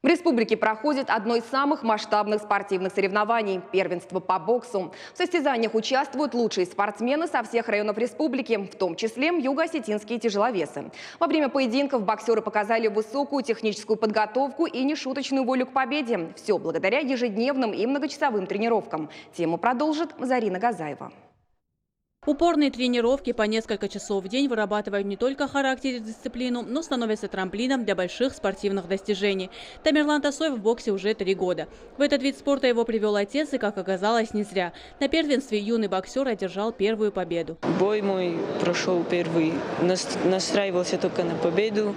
В республике проходит одно из самых масштабных спортивных соревнований – первенство по боксу. В состязаниях участвуют лучшие спортсмены со всех районов республики, в том числе юго-осетинские тяжеловесы. Во время поединков боксеры показали высокую техническую подготовку и нешуточную волю к победе. Все благодаря ежедневным и многочасовым тренировкам. Тему продолжит Зарина Газаева. Упорные тренировки по несколько часов в день вырабатывают не только характер и дисциплину, но становятся трамплином для больших спортивных достижений. Тамерлан Тасоев в боксе уже 3 года. В этот вид спорта его привел отец, и, как оказалось, не зря. На первенстве юный боксер одержал первую победу. Бой мой прошел первый. Настраивался только на победу.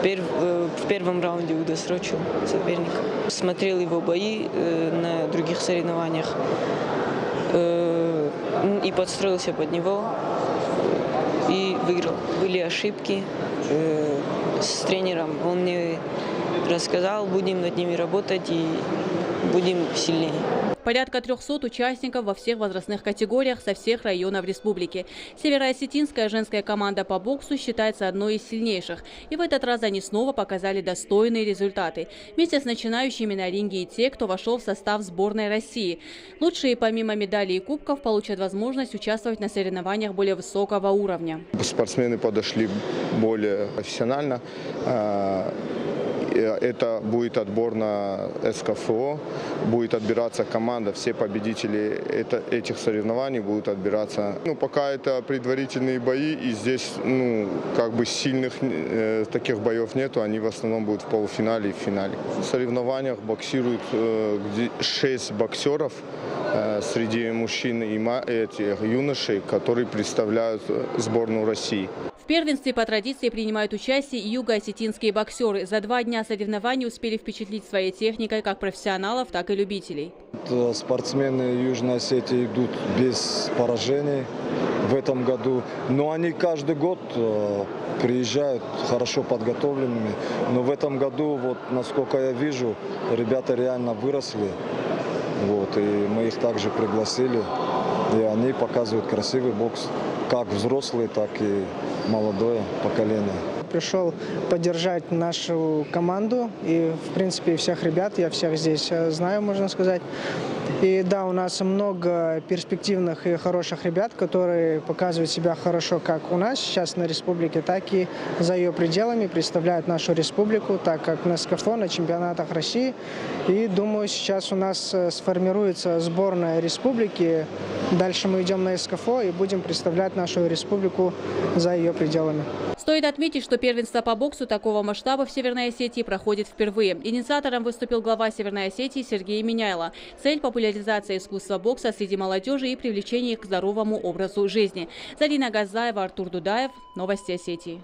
В первом раунде удосрочил соперника. Смотрел его бои на других соревнованиях и подстроился под него и выиграл. Были ошибки с тренером. Он мне рассказал, будем над ними работать и будем сильнее. Порядка 300 участников во всех возрастных категориях со всех районов республики. Североосетинская женская команда по боксу считается одной из сильнейших. И в этот раз они снова показали достойные результаты. Вместе с начинающими на ринге и те, кто вошел в состав сборной России. Лучшие помимо медалей и кубков получат возможность участвовать на соревнованиях более высокого уровня. Спортсмены подошли более профессионально. Это будет отбор на СКФО, будет отбираться команда, все победители этих соревнований будут отбираться. Пока это предварительные бои, и здесь как бы сильных таких боев нету, они в основном будут в полуфинале и в финале. В соревнованиях боксируют 6 боксеров среди мужчин и юношей, которые представляют сборную России. В первенстве по традиции принимают участие и юго-осетинские боксеры. За 2 дня соревнований успели впечатлить своей техникой как профессионалов, так и любителей. Спортсмены Южной Осетии идут без поражений в этом году. Но они каждый год приезжают хорошо подготовленными. Но в этом году, насколько я вижу, ребята реально выросли. И мы их также пригласили. И они показывают красивый бокс. Как взрослые, так и молодое поколение. Пришел поддержать нашу команду и, в принципе, всех ребят. Я всех здесь знаю, можно сказать. И да, у нас много перспективных и хороших ребят, которые показывают себя хорошо как у нас сейчас на республике, так и за ее пределами, представляют нашу республику, так как на СКФО, на чемпионатах России. И думаю, сейчас у нас сформируется сборная республики. Дальше мы идем на СКФО и будем представлять нашу республику за ее пределами. Стоит отметить, что первенство по боксу такого масштаба в Северной Осетии проходит впервые. Инициатором выступил глава Северной Осетии Сергей Миняйло. Цель – популяризация искусства бокса среди молодежи и привлечение их к здоровому образу жизни. Зарина Газаева, Артур Дудаев. Новости Осетии.